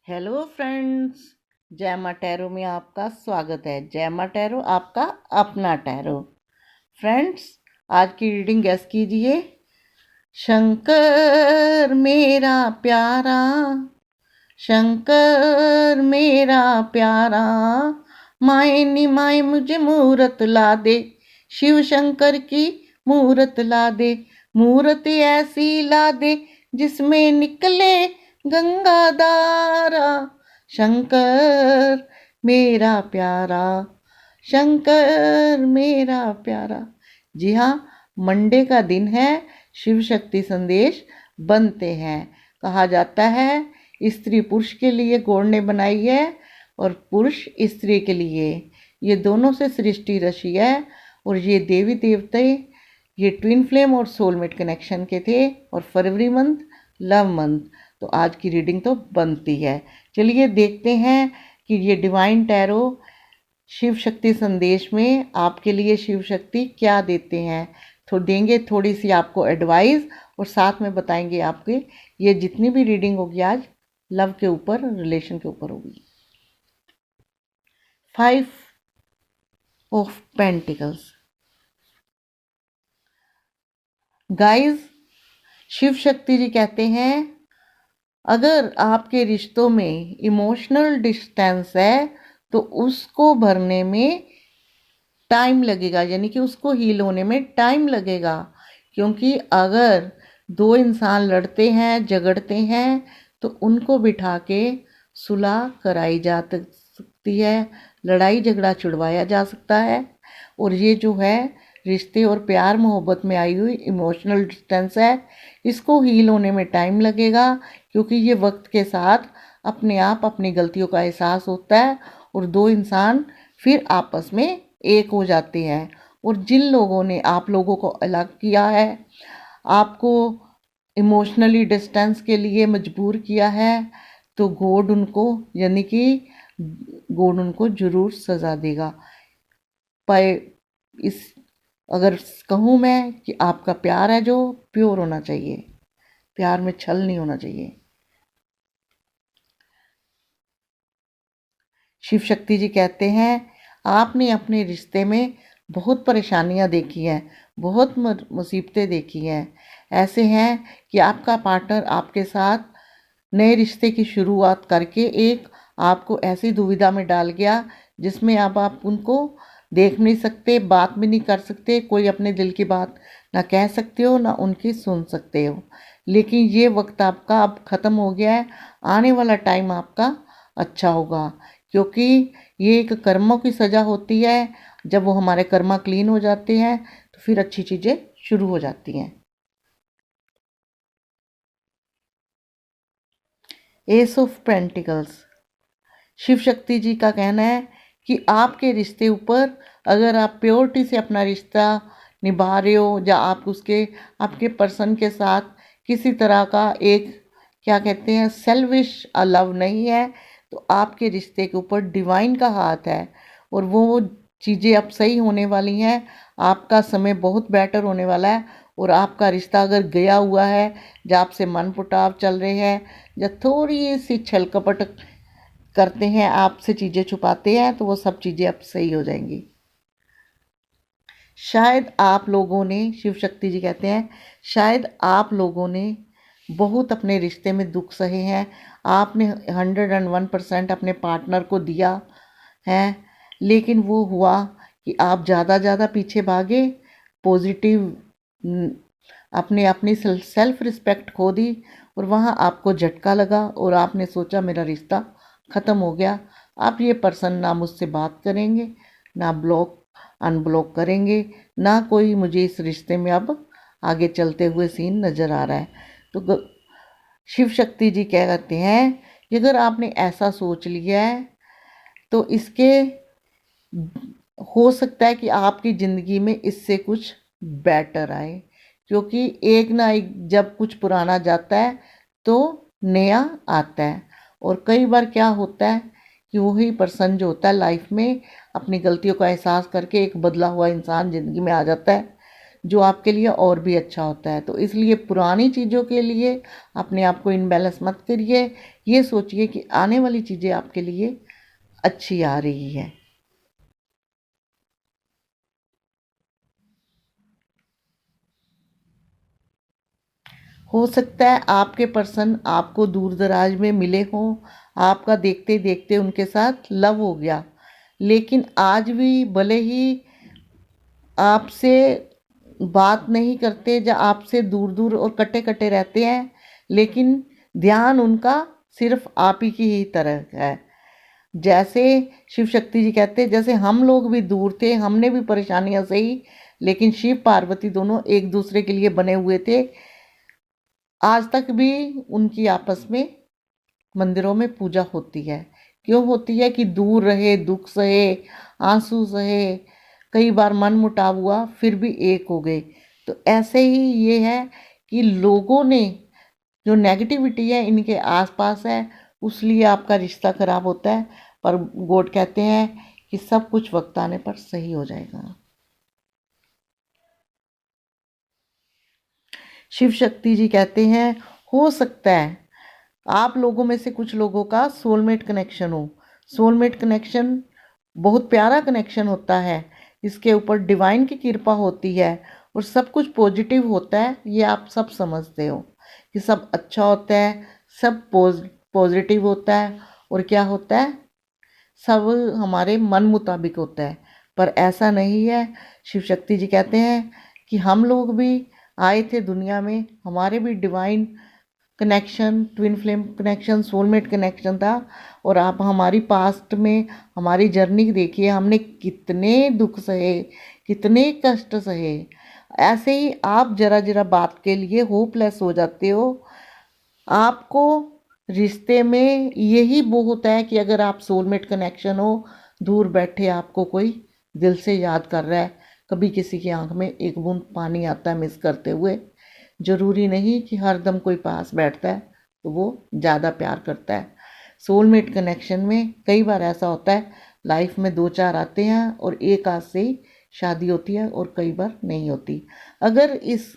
Hello friends, जैमा tarot में आपका स्वागत है। जैमा टैरो आपका अपना टैरो। फ्रेंड्स, आज की रीडिंग गेस कीजिए। शंकर मेरा प्यारा, शंकर मेरा प्यारा, माए नी माए मुझे मूरत ला दे। शिव शंकर की मूरत ला दे, मूरत ऐसी ला दे जिसमें निकले गंगाधारा। शंकर मेरा प्यारा, शंकर मेरा प्यारा। जी हाँ, मंडे का दिन है। शिव शक्ति संदेश बनते हैं। कहा जाता है स्त्री पुरुष के लिए गॉड ने बनाई है और पुरुष स्त्री के लिए। ये दोनों से सृष्टि रची है और ये देवी देवते ये ट्विन फ्लेम और सोलमेट कनेक्शन के थे। और फरवरी मंथ लव मंथ, तो आज की रीडिंग तो बनती है। चलिए देखते हैं कि ये डिवाइन टैरो शिव शक्ति संदेश में आपके लिए शिव शक्ति क्या देते हैं। तो देंगे थोड़ी सी आपको एडवाइस और साथ में बताएंगे आपके ये जितनी भी रीडिंग होगी आज लव के ऊपर, रिलेशन के ऊपर होगी। 5 of pentacles. Guys, Shiv Shakti जी कहते हैं अगर आपके रिश्तों में इमोशनल डिस्टेंस है तो उसको भरने में टाइम लगेगा, यानी कि उसको हील होने में टाइम लगेगा। क्योंकि अगर दो इंसान लड़ते हैं झगड़ते हैं तो उनको बिठा के सुलह कराई जा सकती है, लड़ाई झगड़ा छुड़वाया जा सकता है। और ये जो है रिश्ते और प्यार मोहब्बत में आई हुई इमोशनल डिस्टेंस है, इसको हील होने में टाइम लगेगा। क्योंकि ये वक्त के साथ अपने आप अपनी गलतियों का एहसास होता है और दो इंसान फिर आपस में एक हो जाते हैं। और जिन लोगों ने आप लोगों को अलग किया है, आपको इमोशनली डिस्टेंस के लिए मजबूर किया है, तो गॉड उनको, यानी कि गॉड उनको ज़रूर सज़ा देगा। पर इस अगर कहूँ मैं कि आपका प्यार है जो प्योर होना चाहिए, प्यार में छल नहीं होना चाहिए। शिव शक्ति जी कहते हैं आपने अपने रिश्ते में बहुत परेशानियां देखी हैं, बहुत मुसीबतें देखी हैं। ऐसे हैं कि आपका पार्टनर आपके साथ नए रिश्ते की शुरुआत करके एक आपको ऐसी दुविधा में डाल गया जिसमें अब आप उनको देख नहीं सकते, बात भी नहीं कर सकते, कोई अपने दिल की बात ना कह सकते हो ना उनकी सुन सकते हो। लेकिन ये वक्त आपका अब ख़त्म हो गया है। आने वाला टाइम आपका अच्छा होगा, क्योंकि ये एक कर्मों की सज़ा होती है। जब वो हमारे कर्मा क्लीन हो जाते हैं तो फिर अच्छी चीज़ें शुरू हो जाती हैं। S of pentacles. Shiv Shakti जी का कहना है कि आपके रिश्ते ऊपर अगर आप प्योरिटी से अपना रिश्ता निभा रहे हो या आप उसके आपके पर्सन के साथ किसी तरह का एक क्या कहते हैं सेल्विश लव नहीं है, तो आपके रिश्ते के ऊपर डिवाइन का हाथ है और वो चीज़ें अब सही होने वाली हैं। आपका समय बहुत बेटर होने वाला है। और आपका रिश्ता अगर गया हुआ है या आपसे मनमुटाव चल रहे हैं या थोड़ी सी छल कपट करते हैं, आपसे चीज़ें छुपाते हैं, तो वो सब चीज़ें अब सही हो जाएंगी। शायद आप लोगों ने, शिव शक्ति जी कहते हैं शायद आप लोगों ने बहुत अपने रिश्ते में दुख सहे हैं। आपने 101% अपने पार्टनर को दिया है, लेकिन वो हुआ कि आप ज़्यादा पीछे भागे, पॉजिटिव अपने अपनी सेल्फ रिस्पेक्ट खो दी और वहाँ आपको झटका लगा और आपने सोचा मेरा रिश्ता ख़त्म हो गया। आप ये पर्सन ना मुझसे बात करेंगे, ना ब्लॉक अनब्लॉक करेंगे, ना कोई मुझे इस रिश्ते में अब आगे चलते हुए सीन नज़र आ रहा है। तो शिव शक्ति जी क्या कहते हैं कि अगर आपने ऐसा सोच लिया है तो इसके हो सकता है कि आपकी ज़िंदगी में इससे कुछ बेटर आए। क्योंकि एक ना एक जब कुछ पुराना जाता है तो नया आता है। और कई बार क्या होता है कि वही पर्सन जो होता है लाइफ में अपनी गलतियों का एहसास करके एक बदला हुआ इंसान ज़िंदगी में आ जाता है, जो आपके लिए और भी अच्छा होता है। तो इसलिए पुरानी चीज़ों के लिए अपने आप को इनबैलेंस मत करिए, ये सोचिए कि आने वाली चीज़ें आपके लिए अच्छी आ रही है। हो सकता है आपके पर्सन आपको दूर दराज में मिले हों, आपका देखते देखते उनके साथ लव हो गया, लेकिन आज भी भले ही आपसे बात नहीं करते या आपसे दूर दूर और कटे कटे रहते हैं, लेकिन ध्यान उनका सिर्फ आप ही की ही तरह है। जैसे शिव शक्ति जी कहते हैं, जैसे हम लोग भी दूर थे, हमने भी परेशानियां सही, लेकिन शिव पार्वती दोनों एक दूसरे के लिए बने हुए थे। आज तक भी उनकी आपस में मंदिरों में पूजा होती है। क्यों होती है? कि दूर रहे, दुख सहे, आंसू सहे, कई बार मन मुटाव हुआ, फिर भी एक हो गए। तो ऐसे ही ये है कि लोगों ने जो नेगेटिविटी है इनके आसपास है, उसलिए आपका रिश्ता खराब होता है। पर गॉड कहते हैं कि सब कुछ वक्त आने पर सही हो जाएगा। शिव शक्ति जी कहते हैं, हो सकता है आप लोगों में से कुछ लोगों का सोलमेट कनेक्शन हो। सोलमेट कनेक्शन बहुत प्यारा कनेक्शन होता है, इसके ऊपर डिवाइन की कृपा होती है और सब कुछ पॉजिटिव होता है। ये आप सब समझते हो कि सब अच्छा होता है, सब पॉजिटिव होता है, और क्या होता है, सब हमारे मन मुताबिक होता है। पर ऐसा नहीं है। शिव शक्ति जी कहते हैं कि हम लोग भी आए थे दुनिया में, हमारे भी divine connection, twin flame connection, soulmate connection था। और आप हमारी पास्ट में हमारी जर्नी देखिए, हमने कितने दुख सहे, कितने कष्ट सहे। ऐसे ही आप जरा जरा बात के लिए होपलेस हो जाते हो। आपको रिश्ते में यही बहुत है कि अगर आप सोलमेट कनेक्शन हो, दूर बैठे आपको कोई दिल से याद कर रहा है, कभी किसी की आंख में एक बूंद पानी आता है मिस करते हुए। ज़रूरी नहीं कि हर दम कोई पास बैठता है तो वो ज़्यादा प्यार करता है। सोलमेट कनेक्शन में कई बार ऐसा होता है, लाइफ में दो चार आते हैं और एक आध से ही शादी होती है और कई बार नहीं होती। अगर इस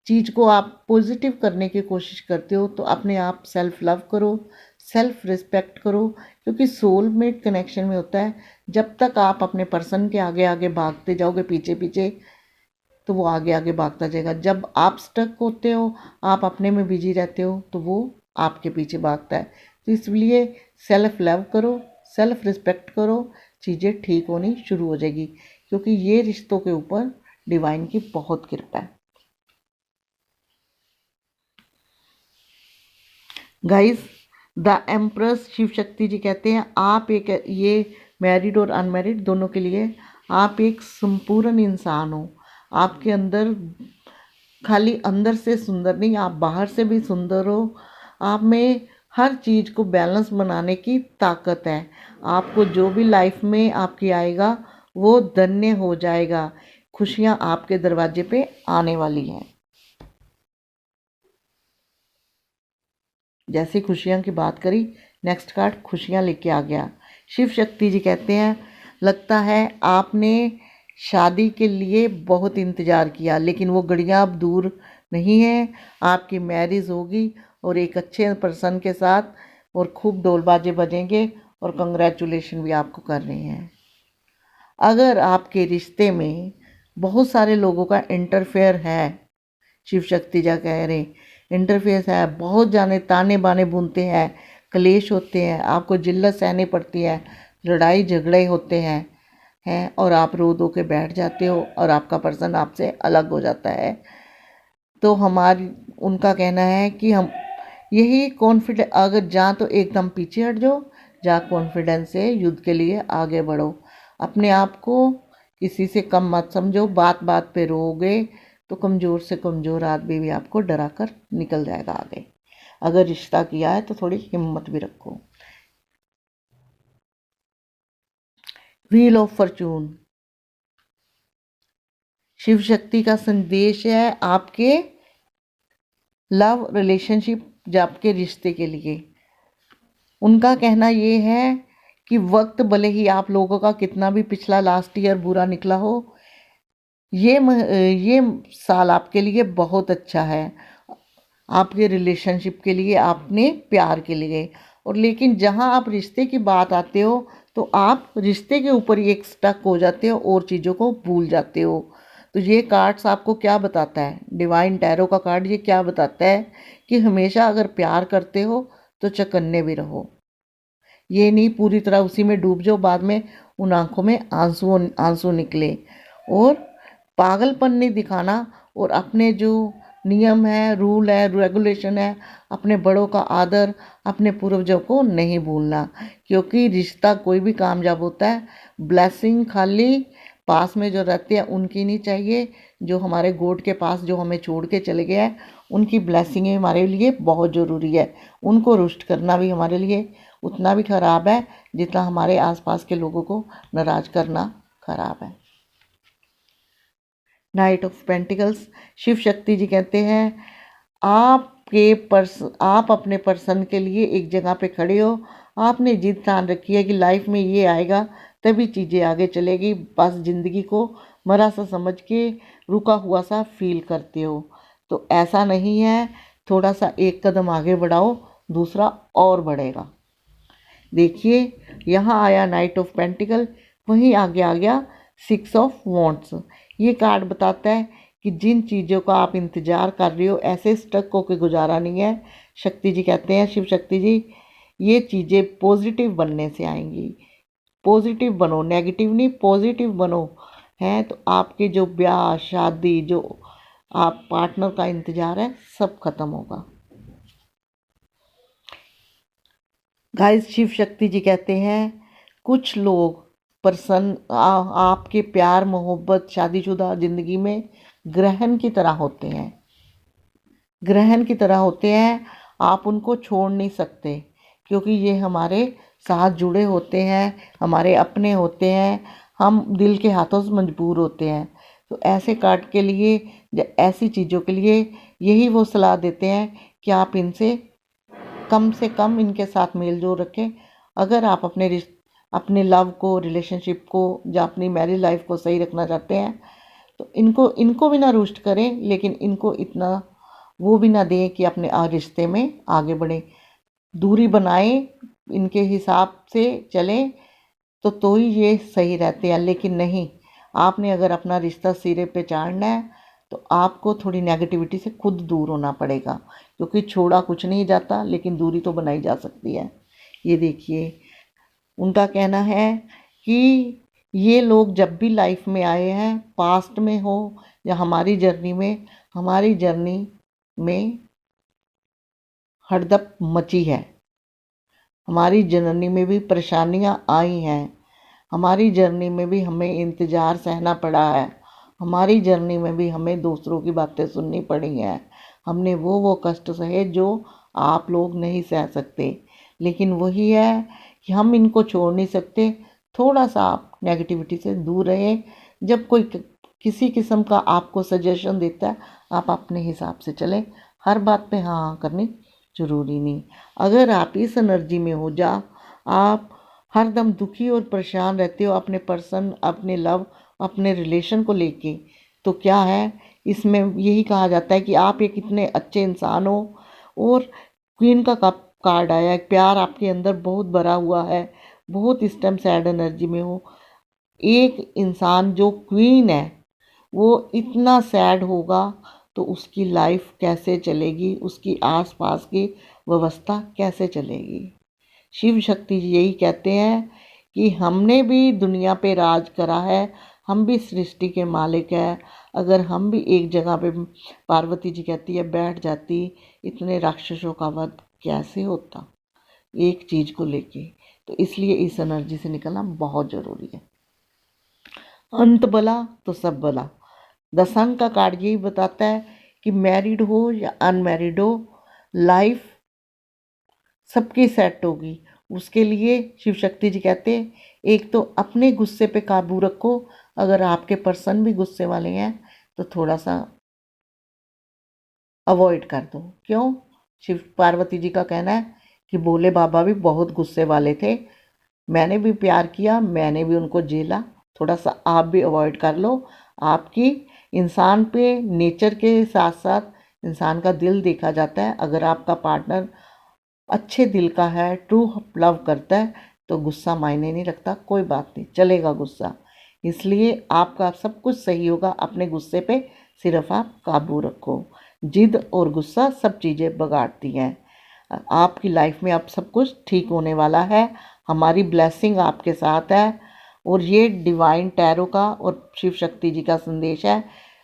चीज़ को आप पॉजिटिव करने की कोशिश करते हो तो अपने आप सेल्फ लव करो, सेल्फ रिस्पेक्ट करो। क्योंकि सोलमेट कनेक्शन में होता है, जब तक आप अपने पर्सन के आगे आगे भागते जाओगे, पीछे पीछे, तो वो आगे आगे भागता जाएगा। जब आप स्टक होते हो, आप अपने में बिजी रहते हो, तो वो आपके पीछे भागता है। तो इसलिए सेल्फ लव करो, सेल्फ रिस्पेक्ट करो, चीज़ें ठीक होनी शुरू हो जाएगी। क्योंकि ये रिश्तों के ऊपर डिवाइन की बहुत कृपा है। Guys, the empress Shiv Shakti जी कहते हैं, आप एक, ये मैरिड और अनमैरिड दोनों के लिए, आप एक संपूर्ण इंसान हो। आपके अंदर खाली अंदर से सुंदर नहीं, आप बाहर से भी सुंदर हो। आप में हर चीज़ को बैलेंस बनाने की ताकत है। आपको जो भी लाइफ में आपकी आएगा वो धन्य हो जाएगा। खुशियाँ आपके दरवाजे पे आने वाली हैं। जैसे खुशियाँ की बात करी, नेक्स्ट कार्ड खुशियाँ लेके आ गया। शिव शक्ति जी कहते हैं, लगता है आपने शादी के लिए बहुत इंतज़ार किया, लेकिन वो घड़ियाँ अब दूर नहीं है। आपकी मैरिज होगी और एक अच्छे पर्सन के साथ, और खूब ढोल बाजे बजेंगे और कंग्रेचुलेशन भी आपको कर रहे हैं। अगर आपके रिश्ते में बहुत सारे लोगों का इंटरफेयर है, शिव शक्ति जा कह रहे इंटरफेस है, बहुत जाने ताने बाने बुनते हैं, कलेश होते हैं, आपको जिल्लत सहनी पड़ती है, लड़ाई झगड़े होते हैं और आप रो धो के बैठ जाते हो और आपका पर्सन आपसे अलग हो जाता है, तो हमारी उनका कहना है कि हम यही कॉन्फिडेंस, अगर जा तो एकदम पीछे हट जाओ, जा कॉन्फिडेंस से युद्ध के लिए आगे बढ़ो। अपने आप को किसी से कम मत समझो। बात बात पे रोओगे तो कमज़ोर से कमज़ोर आदमी भी आपको डरा कर निकल जाएगा आगे। अगर रिश्ता किया है तो थोड़ी हिम्मत भी रखो। Wheel of Fortune Shiv Shakti का संदेश है आपके लव रिलेशनशिप या आपके रिश्ते के लिए। उनका कहना ये है कि वक्त भले ही आप लोगों का कितना भी पिछला लास्ट ईयर बुरा निकला हो, ये साल आपके लिए बहुत अच्छा है, आपके रिलेशनशिप के लिए, आपने प्यार के लिए। और लेकिन जहाँ आप रिश्ते की बात आते हो तो आप रिश्ते के ऊपर ही एक स्टक हो जाते हो और चीज़ों को भूल जाते हो। तो ये कार्ड्स आपको क्या बताता है, डिवाइन टैरो का कार्ड ये क्या बताता है कि हमेशा अगर प्यार करते हो तो चौकन्ने भी रहो। ये नहीं पूरी तरह उसी में डूब जाओ, बाद में उन आंखों में आंसू आंसू निकले। और पागलपन नहीं दिखाना, और अपने जो नियम है, रूल है, रेगुलेशन है, अपने बड़ों का आदर, अपने पूर्वजों को नहीं भूलना। क्योंकि रिश्ता कोई भी कामयाब होता है, ब्लेसिंग खाली पास में जो रहते हैं उनकी नहीं चाहिए। जो हमारे गॉड के पास जो हमें छोड़ के चले गए हैं उनकी ब्लेसिंग हमारे लिए बहुत ज़रूरी है। उनको रुष्ट करना भी हमारे लिए उतना भी खराब है जितना हमारे आसपास के लोगों को नाराज करना खराब है। Night of pentacles, Shiv Shakti जी कहते हैं आप अपने पर्सन के लिए एक जगह पे खड़े हो। आपने जिद ठान रखी है कि लाइफ में ये आएगा तभी चीज़ें आगे चलेगी, बस ज़िंदगी को मरा सा समझ के रुका हुआ सा फील करते हो। तो ऐसा नहीं है, थोड़ा सा एक कदम आगे बढ़ाओ, दूसरा और बढ़ेगा। देखिए यहाँ आया नाइट ऑफ पेंटिकल, वहीं आगे आ गया सिक्स ऑफ वॉन्ट्स। ये कार्ड बताता है कि जिन चीज़ों का आप इंतज़ार कर रहे हो ऐसे स्टक होकर गुजारा नहीं है। शक्ति जी कहते हैं, शिव शक्ति जी, ये चीज़ें पॉजिटिव बनने से आएंगी। पॉजिटिव बनो, नेगेटिव नहीं, पॉजिटिव बनो। हैं तो आपके जो ब्याह शादी, जो आप पार्टनर का इंतज़ार है, सब खत्म होगा। गाइस, शिव शक्ति जी कहते हैं कुछ लोग आपके प्यार मोहब्बत शादीशुदा ज़िंदगी में ग्रहण की तरह होते हैं, ग्रहण की तरह होते हैं। आप उनको छोड़ नहीं सकते क्योंकि ये हमारे साथ जुड़े होते हैं, हमारे अपने होते हैं, हम दिल के हाथों से मजबूर होते हैं। तो ऐसे कार्ड के लिए, ऐसी चीज़ों के लिए यही वो सलाह देते हैं कि आप इनसे कम से कम इनके साथ मेल जोल रखें। अगर आप अपने लव को, रिलेशनशिप को या अपनी मैरिज लाइफ को सही रखना चाहते हैं तो इनको भी ना रुष्ट करें, लेकिन इनको इतना वो भी ना दें कि अपने रिश्ते में आगे बढ़ें। दूरी बनाएं, इनके हिसाब से चलें तो ही ये सही रहते हैं। लेकिन नहीं, आपने अगर अपना रिश्ता सिरे पे चाढ़ना है तो आपको थोड़ी नेगेटिविटी से खुद दूर होना पड़ेगा, क्योंकि छोड़ा कुछ नहीं जाता लेकिन दूरी तो बनाई जा सकती है। ये देखिए, उनका कहना है कि ये लोग जब भी लाइफ में आए हैं, पास्ट में हो या हमारी जर्नी में हड़दप मची है। हमारी जर्नी में भी परेशानियां आई हैं, हमारी जर्नी में भी हमें इंतज़ार सहना पड़ा है, हमारी जर्नी में भी हमें दूसरों की बातें सुननी पड़ी हैं। हमने वो कष्ट सहे जो आप लोग नहीं सह सकते। लेकिन वही है कि हम इनको छोड़ नहीं सकते। थोड़ा सा आप नेगेटिविटी से दूर रहें। जब कोई किसी किस्म का आपको सजेशन देता है, आप अपने हिसाब से चलें। हर बात पे हाँ हाँ करनी ज़रूरी नहीं। अगर आप इस एनर्जी में हो जा, आप हर दम दुखी और परेशान रहते हो अपने पर्सन, अपने लव, अपने रिलेशन को लेके, तो क्या है, इसमें यही कहा जाता है कि आप एक इतने अच्छे इंसान हो। और क्वीन का कप कार्ड आया है, प्यार आपके अंदर बहुत भरा हुआ है, बहुत इस टाइम सैड एनर्जी में हो। एक इंसान जो क्वीन है वो इतना सैड होगा तो उसकी लाइफ कैसे चलेगी, उसकी आसपास की व्यवस्था कैसे चलेगी। शिव शक्ति जी यही कहते हैं कि हमने भी दुनिया पे राज करा है, हम भी सृष्टि के मालिक हैं। अगर हम भी एक जगह पे, पार्वती जी कहती है, बैठ जाती, इतने राक्षसों का वध कैसे होता एक चीज़ को लेके। तो इसलिए इस एनर्जी से निकलना बहुत ज़रूरी है। अंत भला तो सब भला। दसंग का कार्ड यही बताता है कि मैरिड हो या अनमैरिड हो, लाइफ सबकी सेट होगी। उसके लिए शिव शक्ति जी कहते हैं एक तो अपने गुस्से पे काबू रखो। अगर आपके पर्सन भी गुस्से वाले हैं तो थोड़ा सा अवॉइड कर दो। क्यों? शिव पार्वती जी का कहना है कि भोले बाबा भी बहुत गुस्से वाले थे, मैंने भी प्यार किया, मैंने भी उनको झेला, थोड़ा सा आप भी अवॉइड कर लो। आपकी इंसान पे नेचर के साथ साथ इंसान का दिल देखा जाता है। अगर आपका पार्टनर अच्छे दिल का है, ट्रू लव करता है, तो गुस्सा मायने नहीं रखता, कोई बात नहीं, चलेगा गुस्सा। इसलिए आपका सब कुछ सही होगा। अपने गुस्से पे सिर्फ आप काबू रखो। जिद और गुस्सा सब चीज़ें बिगाड़ती हैं। आपकी लाइफ में अब सब कुछ ठीक होने वाला है। हमारी ब्लेसिंग आपके साथ है और ये डिवाइन टैरो का और शिव शक्ति जी का संदेश है।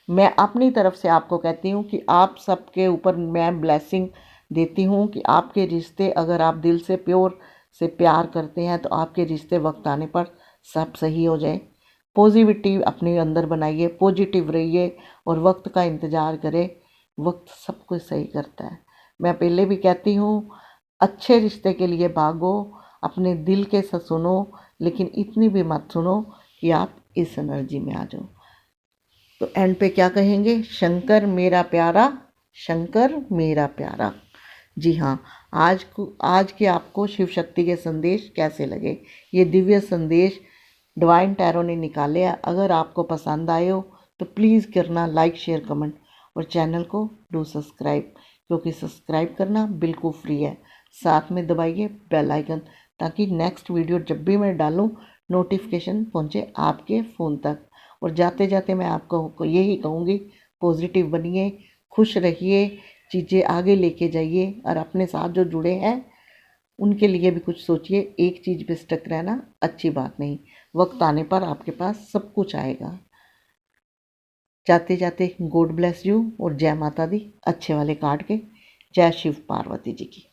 मैं अपनी तरफ से आपको कहती हूँ कि आप सबके ऊपर मैं ब्लेसिंग देती हूँ कि आपके रिश्ते, अगर आप दिल से प्योर से प्यार करते हैं, तो आपके रिश्ते वक्त आने पर सब सही हो जाए। पॉजिटिविटी अपने अंदर बनाइए, पॉजिटिव रहिए और वक्त का इंतज़ार करें। वक्त सब कुछ सही करता है। मैं पहले भी कहती हूँ, अच्छे रिश्ते के लिए भागो, अपने दिल के से सुनो, लेकिन इतनी भी मत सुनो कि आप इस एनर्जी में आ जाओ। तो एंड पे क्या कहेंगे? शंकर मेरा प्यारा, शंकर मेरा प्यारा। जी हाँ, आज के आपको शिव शक्ति के संदेश कैसे लगे? ये दिव्य संदेश डिवाइन टैरो ने निकाले हैं। अगर आपको पसंद आए हो तो प्लीज़ करना लाइक, शेयर, कमेंट और चैनल को डू सब्सक्राइब, क्योंकि सब्सक्राइब करना बिल्कुल फ्री है। साथ में दबाइए बेल आइकन, ताकि नेक्स्ट वीडियो जब भी मैं डालूँ नोटिफिकेशन पहुँचे आपके फ़ोन तक। और जाते जाते मैं आपको यही कहूँगी, पॉजिटिव बनिए, खुश रहिए, चीज़ें आगे लेके जाइए और अपने साथ जो जुड़े हैं उनके लिए भी कुछ सोचिए। एक चीज़ पे स्टक रहना अच्छी बात नहीं। वक्त आने पर आपके पास सब कुछ आएगा। जाते जाते गॉड ब्लेस यू और जय माता दी। अच्छे वाले कार्ड के जय शिव पार्वती जी की।